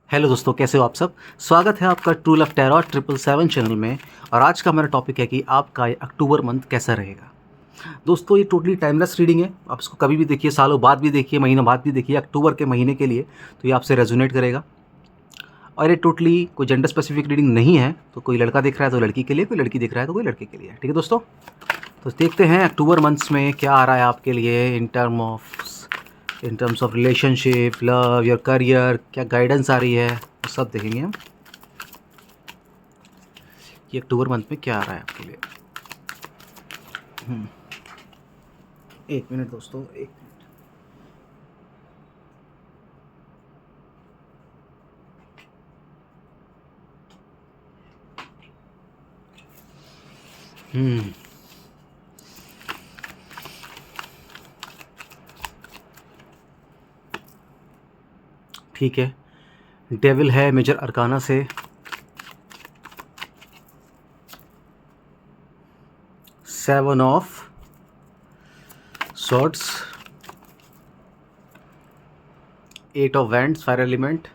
Hello दोस्तों, कैसे हो आप सब। स्वागत है आपका ट्रू लव टैरो 777 चैनल में। और आज का मेरा टॉपिक है कि आपका ये अक्टूबर मंथ कैसा रहेगा। दोस्तों, ये टोटली टाइमलेस रीडिंग है। आप इसको कभी भी देखिए, सालों बाद भी देखिए, महीनों बाद भी देखिए। अक्टूबर के महीने के लिए तो ये आपसे रेजोनेट करेगा। और ये टोटली कोई जेंडर स्पेसिफिक रीडिंग नहीं है। तो कोई लड़का देख रहा है तो लड़की के लिए, कोई लड़की देख रहा है तो कोई लड़के के लिए। ठीक है दोस्तों, तो देखते हैं अक्टूबर मंथ्स में क्या आ रहा है आपके लिए in terms of relationship, love, your career, क्या गाइडेंस आ रही है, वो सब देखेंगे हम कि अक्टूबर मंथ में क्या आ रहा है आपके लिए। एक मिनट दोस्तों, एक मिनट। ठीक है, डेविल है मेजर अरकाना से। Seven of swords, eight of wands fire element,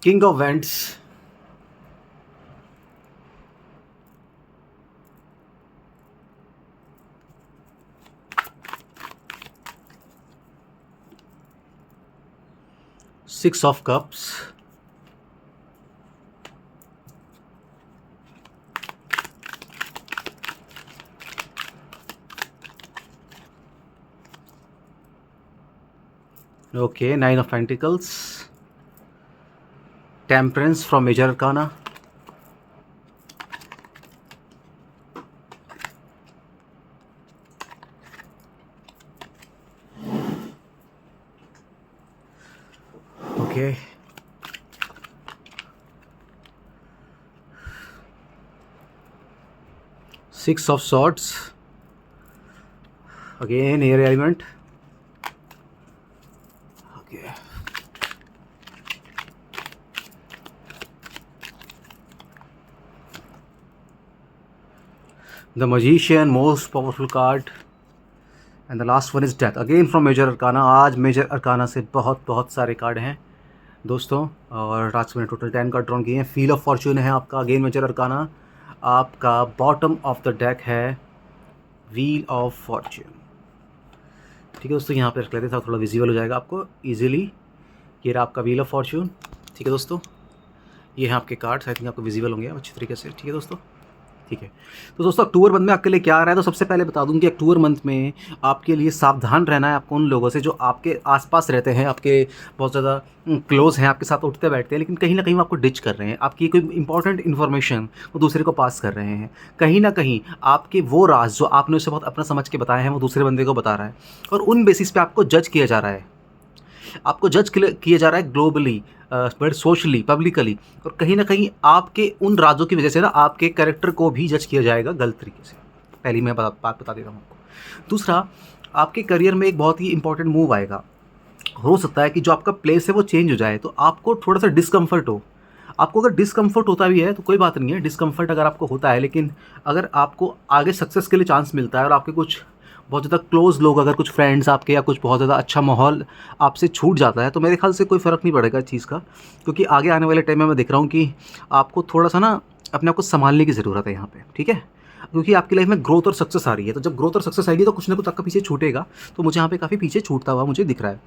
king of wands, six of cups, okay, nine of pentacles, temperance from major arcana, okay, six of swords, again air element, okay, the magician, most powerful card, and the last one is death again from major arcana. आज major arcana से बहुत बहुत सारे card हैं दोस्तों, और आज मैंने टोटल 10 कार्ड ड्रॉ किए हैं। फील ऑफ फॉर्चून है आपका, अगेन मेजर अरकाना। आपका बॉटम ऑफ द डेक है व्हील ऑफ फॉर्चून। ठीक है दोस्तों, यहाँ पे रख लेते हैं, थोड़ा विजिबल हो जाएगा आपको इजीली। ये रहा आपका व्हील ऑफ फॉर्चून। ठीक है दोस्तों, ये हैं आपके कार्ड्स। आई थिंक आपको विजिबल होंगे अच्छी तरीके से। ठीक है दोस्तों, ठीक है। तो दोस्तों, अक्टूबर मंथ में आपके लिए क्या आ रहा है, तो सबसे पहले बता दूं कि अक्टूबर मंथ में आपके लिए सावधान रहना है। आपको उन लोगों से जो आपके आसपास रहते हैं, आपके बहुत ज़्यादा क्लोज़ हैं, आपके साथ उठते बैठते हैं, लेकिन कहीं ना कहीं वो आपको डिच कर रहे हैं। आपकी कोई इंपॉर्टेंट इन्फॉर्मेशन वो दूसरे को पास कर रहे हैं। कहीं ना कहीं आपके वो राज जो आपने उसे बहुत अपना समझ के बताए हैं, वो दूसरे बंदे को बता रहा है, और उन बेसिस पे आपको जज किया जा रहा है। आपको जज किया जा रहा है ग्लोबली, बट सोशली, पब्लिकली। और कहीं ना कहीं आपके उन राजों की वजह से ना आपके कैरेक्टर को भी जज किया जाएगा गलत तरीके से। पहली मैं बात बता देता हूँ आपको। दूसरा, आपके करियर में एक बहुत ही इंपॉर्टेंट मूव आएगा। हो सकता है कि जो आपका प्लेस है वो चेंज हो जाए, तो आपको थोड़ा सा डिस्कम्फर्ट हो। आपको अगर डिस्कम्फर्ट होता भी है तो कोई बात नहीं है, डिस्कम्फर्ट अगर आपको होता है, लेकिन अगर आपको आगे सक्सेस के लिए चांस मिलता है और आपके कुछ बहुत ज़्यादा क्लोज़ लोग, अगर कुछ फ्रेंड्स आपके या कुछ बहुत ज़्यादा अच्छा माहौल आपसे छूट जाता है, तो मेरे ख्याल से कोई फ़र्क नहीं पड़ेगा इस चीज़ का। क्योंकि आगे आने वाले टाइम में मैं देख रहा हूँ कि आपको थोड़ा सा ना अपने आप को संभालने की ज़रूरत है यहाँ पे। ठीक है, क्योंकि आपकी लाइफ में ग्रोथ और सक्सेस आ रही है। तो जब ग्रोथ और सक्सेस आएगी तो कुछ ना कुछ आपका पीछे छूटेगा। तो मुझे यहाँ पे काफ़ी पीछे छूटता हुआ मुझे दिख रहा है।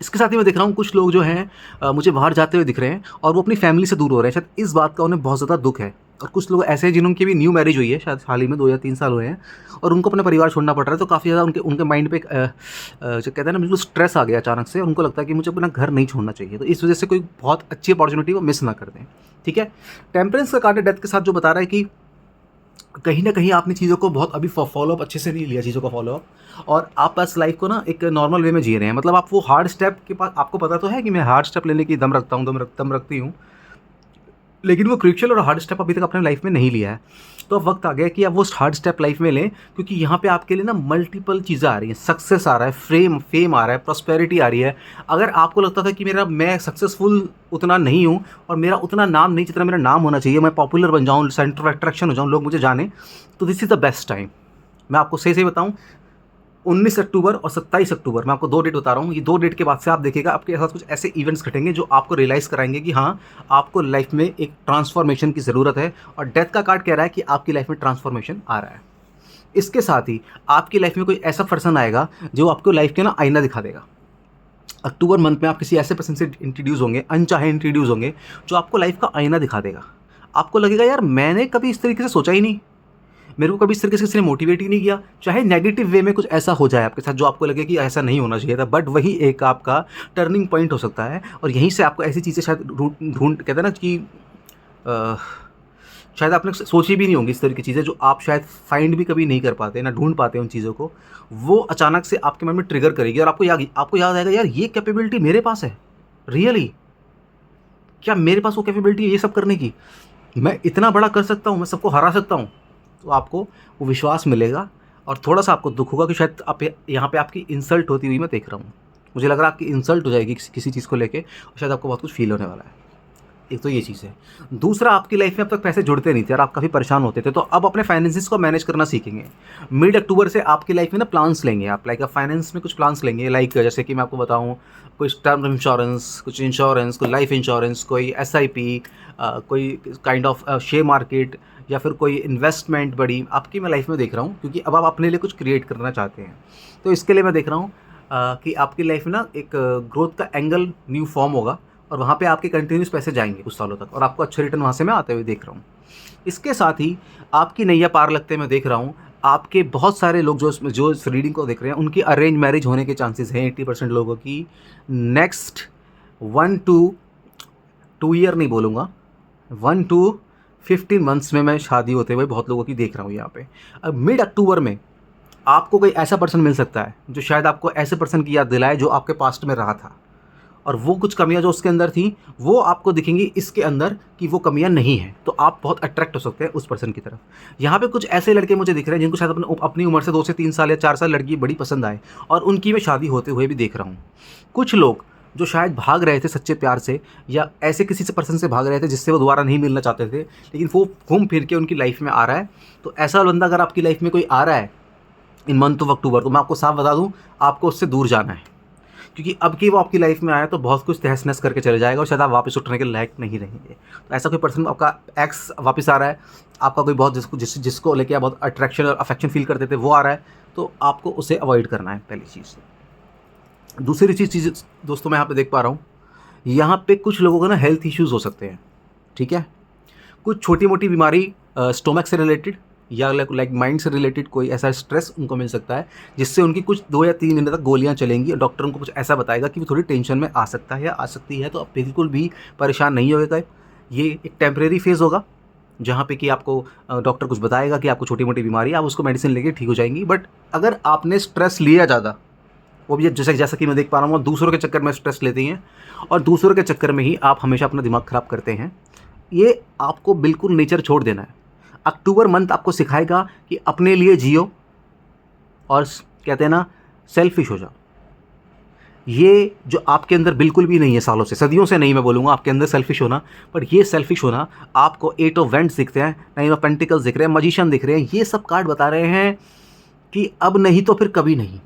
इसके साथ ही मैं देख रहा हूँ कुछ लोग जो हैं मुझे बाहर जाते हुए दिख रहे हैं, और वो अपनी फैमिली से दूर हो रहे हैं। शायद इस बात का उन्हें बहुत ज़्यादा दुख है। और कुछ लोग ऐसे हैं जिनकी भी न्यू मैरिज हुई है, शायद हाल ही में 2 या 3 साल हुए हैं, और उनको अपना परिवार छोड़ना पड़ रहा है। तो काफ़ी ज़्यादा उनके माइंड पे एक जो कहते हैं ना, बिल्कुल स्ट्रेस आ गया अचानक से। उनको लगता है कि मुझे अपना घर नहीं छोड़ना चाहिए। तो इस वजह से कोई बहुत अच्छी अपॉर्चुनिटी वो मिस ना कर दें। ठीक है, टेम्परेंस का कार्ड डेथ के साथ जो बता रहा है कि कहीं ना कहीं आपने चीज़ों को बहुत अभी फॉलोअप अच्छे से नहीं लिया, चीज़ों का फॉलोअप, और आप बस लाइफ को ना एक नॉर्मल वे में जी रहे हैं। मतलब आप वो हार्ड स्टेप के पास, आपको पता तो है कि मैं हार्ड स्टेप लेने की दम रखता हूँ, दम रखती हूँ, लेकिन वो क्रूशियल और हार्ड स्टेप अभी तक अपने लाइफ में नहीं लिया है। तो अब वक्त आ गया कि अब वो हार्ड स्टेप लाइफ में लें, क्योंकि यहाँ पे आपके लिए ना मल्टीपल चीज़ें आ रही हैं। सक्सेस आ रहा है, फेम आ रहा है, प्रॉस्पेरिटी आ रही है। अगर आपको लगता था कि मैं सक्सेसफुल उतना नहीं हूँ और मेरा उतना नाम नहीं जितना मेरा नाम होना चाहिए, मैं पॉपुलर बन जाऊँ, सेंटर ऑफ अट्रैक्शन हो जाऊँ, लोग मुझे जाने, तो this is the best time. मैं आपको सही बताऊँ, 19 अक्टूबर और 27 अक्टूबर, मैं आपको 2 डेट बता रहा हूँ। ये 2 डेट के बाद से आप देखिएगा आपके साथ कुछ ऐसे इवेंट्स घटेंगे जो आपको रियलाइज़ कराएंगे कि हाँ, आपको लाइफ में एक ट्रांसफॉर्मेशन की ज़रूरत है। और डेथ का कार्ड कह रहा है कि आपकी लाइफ में ट्रांसफॉर्मेशन आ रहा है। इसके साथ ही आपकी लाइफ में कोई ऐसा पर्सन आएगा जो आपको लाइफ के ना आईना दिखा देगा। अक्टूबर मंथ में आप किसी ऐसे पर्सन से इंट्रोड्यूस होंगे, अनचाहे इंट्रोड्यूस होंगे, जो आपको लाइफ का आईना दिखा देगा। आपको लगेगा यार मैंने कभी इस तरीके से सोचा ही नहीं, मेरे को कभी इस तरीके से किसी ने मोटिवेट ही नहीं किया। चाहे नेगेटिव वे में कुछ ऐसा हो जाए आपके साथ जो आपको लगे कि ऐसा नहीं होना चाहिए था, बट वही एक आपका टर्निंग पॉइंट हो सकता है। और यहीं से आपको ऐसी चीज़ें शायद ढूंढ कहते हैं ना कि शायद आपने सोची भी नहीं होंगी, इस तरह की चीज़ें जो आप शायद फाइंड भी कभी नहीं कर पाते, ना ढूंढ पाते उन चीज़ों को, वो अचानक से आपके मन में ट्रिगर करेगी। और आपको याद आएगा यार ये कैपेबिलिटी मेरे पास है, रियली क्या मेरे पास वो कैपेबिलिटी है ये सब करने की, मैं इतना बड़ा कर सकता हूँ, मैं सबको हरा सकता हूँ। तो आपको वो विश्वास मिलेगा और थोड़ा-सा आपको दुःख होगा कि शायद आप यहाँ पे आपकी इंसल्ट होती हुई मैं देख रहा हूँ। मुझे लग रहा है आपकी इंसल्ट हो जाएगी किसी चीज़ को लेके, और शायद आपको बहुत कुछ फ़ील होने वाला है। एक तो ये चीज़ है। दूसरा, आपकी लाइफ में अब तक पैसे जुड़ते नहीं थे और आप काफ़ी परेशान होते थे, तो अब अपने फाइनेंसेस को मैनेज करना सीखेंगे। मिड अक्टूबर से आपकी लाइफ में ना प्लान्स लेंगे आप, लाइक फाइनेंस में कुछ प्लान्स लेंगे, लाइक जैसे कि मैं आपको बताऊँ, कोई टर्म इंश्योरेंस, कुछ इंश्योरेंस, कोई लाइफ इंश्योरेंस, कोई एसआईपी, कोई काइंड ऑफ शेयर मार्केट, या फिर कोई इन्वेस्टमेंट बड़ी आपकी मैं लाइफ में देख रहा हूँ, क्योंकि अब आप अपने लिए कुछ क्रिएट करना चाहते हैं। तो इसके लिए मैं देख रहा हूँ कि आपकी लाइफ में ना एक ग्रोथ का एंगल न्यू फॉर्म होगा और वहाँ पे आपके कंटिन्यूस पैसे जाएंगे कुछ सालों तक, और आपको अच्छे रिटर्न वहाँ से मैं आते हुए देख रहा हूँ। इसके साथ ही आपकी नैया पार लगते मैं देख रहा हूँ। आपके बहुत सारे लोग जो इस रीडिंग को देख रहे हैं, उनकी अरेंज मैरिज होने के चांसेस हैं 80% लोगों की। नेक्स्ट 1 to 2 ईयर नहीं बोलूँगा, 1 to 15 मंथ्स में मैं शादी होते हुए बहुत लोगों की देख रहा हूँ यहाँ पे। अब मिड अक्टूबर में आपको कोई ऐसा पर्सन मिल सकता है जो शायद आपको ऐसे पर्सन की याद दिलाए जो आपके पास्ट में रहा था, और वो कुछ कमियां जो उसके अंदर थी वो आपको दिखेंगी इसके अंदर कि वो कमियां नहीं हैं, तो आप बहुत अट्रैक्ट हो सकते हैं उस पर्सन की तरफ। यहाँ पे कुछ ऐसे लड़के मुझे दिख रहे हैं जिनको शायद अपनी उम्र से 2 से 3 साल या 4 साल लड़की बड़ी पसंद आए, और उनकी मैं शादी होते हुए भी देख रहा हूँ। कुछ लोग जो शायद भाग रहे थे सच्चे प्यार से, या ऐसे किसी से पर्सन से भाग रहे थे जिससे वो दोबारा नहीं मिलना चाहते थे, लेकिन वो घूम फिर के उनकी लाइफ में आ रहा है। तो ऐसा बंदा अगर आपकी लाइफ में कोई आ रहा है इन मंथ ऑफ अक्टूबर, तो मैं आपको साफ बता दूँ, आपको उससे दूर जाना है, क्योंकि अब की वो आपकी लाइफ में आया तो बहुत कुछ तहस नहस करके चले जाएगा और शायद आप वापस उठने के लायक नहीं रहेंगे। तो ऐसा कोई पर्सन, आपका एक्स वापस आ रहा है, आपका कोई बहुत जिसको लेके आप बहुत अट्रैक्शन और अफेक्शन फील करते थे वो आ रहा है, तो आपको उसे अवॉइड करना है पहली चीज़। दूसरी चीज़ दोस्तों मैं यहाँ पे देख पा रहा हूँ, यहाँ पे कुछ लोगों को ना हेल्थ इश्यूज़ हो सकते हैं, ठीक है। कुछ छोटी मोटी बीमारी स्टोमक से रिलेटेड या लाइक माइंड से रिलेटेड कोई ऐसा स्ट्रेस उनको मिल सकता है जिससे उनकी कुछ 2 या 3 महीने तक गोलियां चलेंगी, और डॉक्टर उनको कुछ ऐसा बताएगा कि वो थोड़ी टेंशन में आ सकता है या आ सकती है। तो आप बिल्कुल भी परेशान नहीं होगा, ये एक टेम्परेरी फेज़ होगा जहाँ पे कि आपको डॉक्टर कुछ बताएगा कि आपको छोटी मोटी बीमारी, आप उसको मेडिसिन लेके ठीक हो जाएंगी। बट अगर आपने स्ट्रेस लिया ज़्यादा, वो भी जैसा कि मैं देख पा रहा हूँ, दूसरों के चक्कर में स्ट्रेस लेती हैं और दूसरों के चक्कर में ही आप हमेशा अपना दिमाग ख़राब करते हैं, ये आपको बिल्कुल नेचर छोड़ देना है। अक्टूबर मंथ आपको सिखाएगा कि अपने लिए जियो और कहते हैं ना सेल्फिश हो जाओ। ये जो आपके अंदर बिल्कुल भी नहीं है, सालों से, सदियों से नहीं मैं बोलूँगा आपके अंदर सेल्फिश होना, पर ये सेल्फिश होना आपको 8 ऑफ वेंट्स दिखते हैं, 9 ऑफ पेंटिकल्स दिख रहे हैं, मजिशियन दिख रहे हैं, ये सब कार्ड बता रहे हैं कि अब नहीं तो फिर कभी नहीं।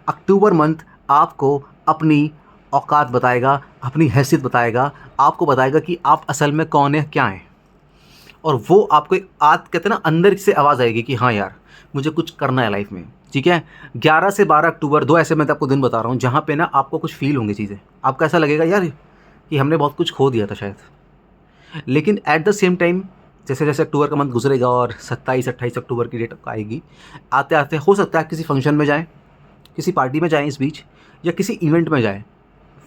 अक्टूबर मंथ आपको अपनी औकात बताएगा, अपनी हैसियत बताएगा, आपको बताएगा कि आप असल में कौन है, क्या है, और वो आपको एक कहते हैं ना अंदर से आवाज़ आएगी कि हाँ यार मुझे कुछ करना है लाइफ में, ठीक है। 11 से 12 अक्टूबर 2 ऐसे मैं आपको दिन बता रहा हूँ जहाँ पे ना आपको कुछ फील होंगी चीज़ें, आपको ऐसा लगेगा यार कि हमने बहुत कुछ खो दिया था शायद, लेकिन एट द सेम टाइम जैसे जैसे अक्टूबर का मंथ गुजरेगा और 27-28 अक्टूबर की डेट आएगी, आते आते हो सकता है किसी फंक्शन में जाएँ, किसी पार्टी में जाएँ इस बीच, या किसी इवेंट में जाएँ,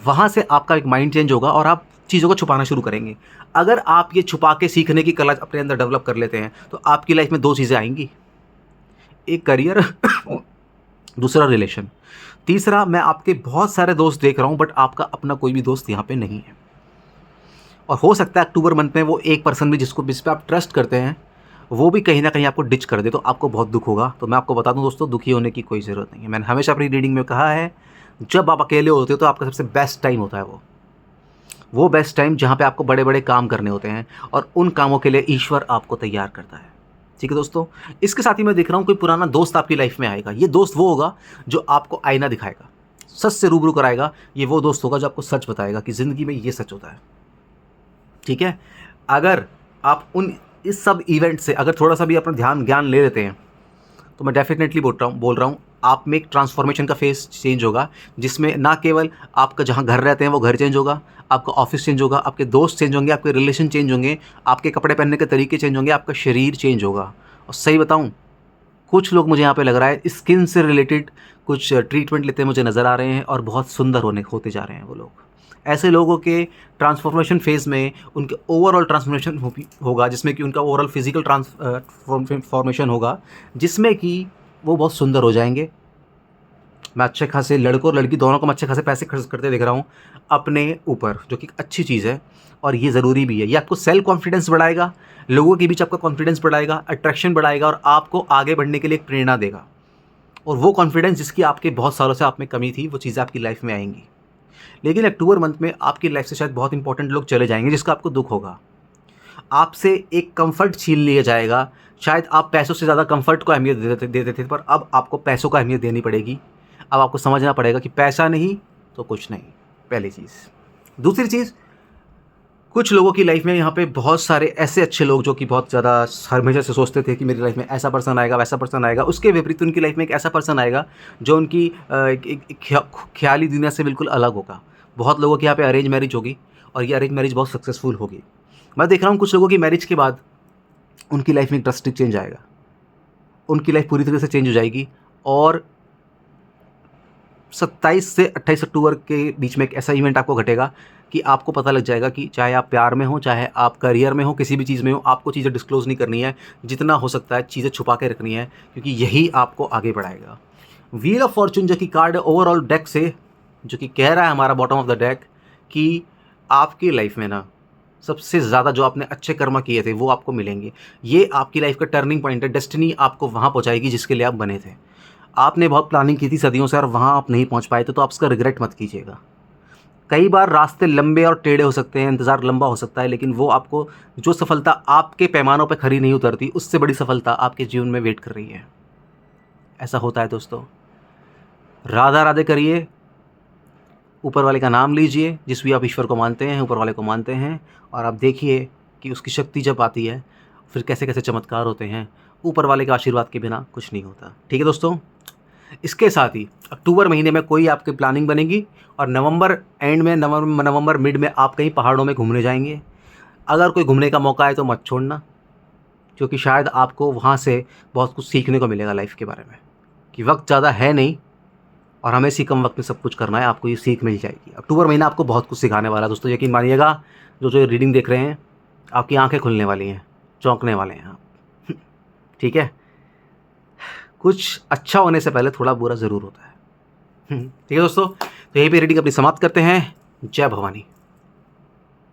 वहाँ से आपका एक माइंड चेंज होगा और आप चीज़ों को छुपाना शुरू करेंगे। अगर आप ये छुपा के सीखने की कला अपने अंदर डेवलप कर लेते हैं तो आपकी लाइफ में 2 चीज़ें आएंगी, एक करियर दूसरा रिलेशन। तीसरा, मैं आपके बहुत सारे दोस्त देख रहा हूँ बट आपका अपना कोई भी दोस्त यहाँ पे नहीं है। और हो सकता है अक्टूबर मंथ में वो एक पर्सन भी जिस पे आप ट्रस्ट करते हैं वो भी कहीं ना कहीं आपको डिच कर दे, तो आपको बहुत दुख होगा। तो मैं आपको बता दूं दोस्तों, दुखी होने की कोई ज़रूरत नहीं है। मैंने हमेशा अपनी रीडिंग में कहा है, जब आप अकेले होते हो तो आपका सबसे बेस्ट टाइम होता है वो बेस्ट टाइम जहाँ पे आपको बड़े बड़े काम करने होते हैं, और उन कामों के लिए ईश्वर आपको तैयार करता है। ठीक है दोस्तों, इसके साथ ही मैं देख रहा हूँ कोई पुराना दोस्त आपकी लाइफ में आएगा। ये दोस्त वो होगा जो आपको आईना दिखाएगा, सच से रूबरू कराएगा। ये वो दोस्त होगा जो आपको सच बताएगा कि ज़िंदगी में ये सच होता है। ठीक है, अगर आप इस सब इवेंट से अगर थोड़ा सा भी अपना ज्ञान ले लेते हैं, तो मैं डेफिनेटली बोल रहा हूँ आप में एक ट्रांसफॉर्मेशन का फेस चेंज होगा, जिसमें ना केवल आपका जहाँ घर रहते हैं वो घर चेंज होगा, आपका ऑफिस चेंज होगा, आपके दोस्त चेंज होंगे, आपके रिलेशन चेंज होंगे, आपके कपड़े पहनने के तरीके चेंज होंगे, आपका शरीर चेंज होगा। और सही बताऊँ, कुछ लोग मुझे यहाँ पे लग रहा है स्किन से रिलेटेड कुछ ट्रीटमेंट लेते मुझे नज़र आ रहे हैं, और बहुत सुंदर होते जा रहे हैं वो लोग। ऐसे लोगों के ट्रांसफॉर्मेशन फेज़ में उनके ओवरऑल ट्रांसफॉर्मेशन होगा, जिसमें कि उनका ओवरऑल फिजिकल ट्रांसफॉर्मेशन होगा, जिसमें कि वो बहुत सुंदर हो जाएंगे। मैं अच्छे खासे लड़कों और लड़की दोनों को मैं अच्छे खासे पैसे खर्च करते देख रहा हूँ अपने ऊपर, जो कि अच्छी चीज़ है और ये ज़रूरी भी है। ये आपको सेल्फ कॉन्फिडेंस बढ़ाएगा, लोगों के बीच आपका कॉन्फिडेंस बढ़ाएगा, अट्रैक्शन बढ़ाएगा, और आपको आगे बढ़ने के लिए एक प्रेरणा देगा। और वो कॉन्फिडेंस जिसकी आपके बहुत सालों से आप में कमी थी, वो चीज़ें आपकी लाइफ में आएंगी। लेकिन अक्टूबर मंथ में आपकी लाइफ से शायद बहुत इंपॉर्टेंट लोग चले जाएंगे, जिसका आपको दुख होगा। आपसे एक कंफर्ट छीन लिया जाएगा। शायद आप पैसों से ज़्यादा कंफर्ट को अहमियत देते थे, पर अब आपको पैसों को अहमियत देनी पड़ेगी। अब आपको समझना पड़ेगा कि पैसा नहीं तो कुछ नहीं, पहली चीज़। दूसरी चीज़, कुछ लोगों की लाइफ में यहाँ पे बहुत सारे ऐसे अच्छे लोग जो कि बहुत ज़्यादा हमेशा से सोचते थे कि मेरी लाइफ में ऐसा पर्सन आएगा, वैसा पर्सन आएगा, उसके विपरीत उनकी लाइफ में एक ऐसा पर्सन आएगा जो उनकी ख्याली दुनिया से बिल्कुल अलग होगा। बहुत लोगों की यहाँ पे अरेंज मैरिज होगी, और ये अरेंज मैरिज बहुत सक्सेसफुल होगी। मैं देख रहा हूँ कुछ लोगों की मैरिज के बाद उनकी लाइफ में एक ड्रास्टिक चेंज आएगा, उनकी लाइफ पूरी तरह से चेंज हो जाएगी। और 27 से 28 अक्टूबर के बीच में एक ऐसा इवेंट आपको घटेगा कि आपको पता लग जाएगा कि चाहे आप प्यार में हो, चाहे आप करियर में हो, किसी भी चीज़ में हो, आपको चीज़ें डिस्क्लोज़ नहीं करनी है। जितना हो सकता है चीज़ें छुपा के रखनी है, क्योंकि यही आपको आगे बढ़ाएगा। व्हील ऑफ फॉर्चून जो कि कार्ड है ओवरऑल डेक से, जो कि कह रहा है हमारा बॉटम ऑफ द डेक कि आपकी लाइफ में ना सबसे ज़्यादा जो आपने अच्छे कर्म किए थे वो आपको मिलेंगे। ये आपकी लाइफ का टर्निंग पॉइंट है। डेस्टिनी आपको वहाँ पहुँचाएगी जिसके लिए आप बने थे। आपने बहुत प्लानिंग की थी सदियों से, और वहाँ आप नहीं पहुँच पाए थे, तो आप उसका रिग्रेट मत कीजिएगा। कई बार रास्ते लंबे और टेढ़े हो सकते हैं, इंतज़ार लंबा हो सकता है, लेकिन वो आपको जो सफलता आपके पैमानों पर खरी नहीं उतरती, उससे बड़ी सफलता आपके जीवन में वेट कर रही है। ऐसा होता है दोस्तों। राधा राधे करिए, ऊपर वाले का नाम लीजिए, जिस भी आप ईश्वर को मानते हैं, ऊपर वाले को मानते हैं, और आप देखिए कि उसकी शक्ति जब आती है फिर कैसे कैसे चमत्कार होते हैं। ऊपर वाले के आशीर्वाद के बिना कुछ नहीं होता। ठीक है दोस्तों, इसके साथ ही अक्टूबर महीने में कोई आपकी प्लानिंग बनेगी, और नवंबर एंड में, नवंबर मिड में आप कहीं पहाड़ों में घूमने जाएंगे। अगर कोई घूमने का मौका है तो मत छोड़ना, क्योंकि शायद आपको वहाँ से बहुत कुछ सीखने को मिलेगा लाइफ के बारे में, कि वक्त ज़्यादा है नहीं और हमें इसी कम वक्त में सब कुछ करना है। आपको ये सीख मिल जाएगी। अक्टूबर महीना आपको बहुत कुछ सिखाने वाला है दोस्तों, यकीन मानिएगा। जो रीडिंग देख रहे हैं, आपकी आंखें खुलने वाली हैं, चौंकने वाले हैं आप। ठीक है, कुछ अच्छा होने से पहले थोड़ा बुरा ज़रूर होता है। ठीक है दोस्तों, तो यहीं पे रीडिंग अपनी समाप्त करते हैं। जय भवानी।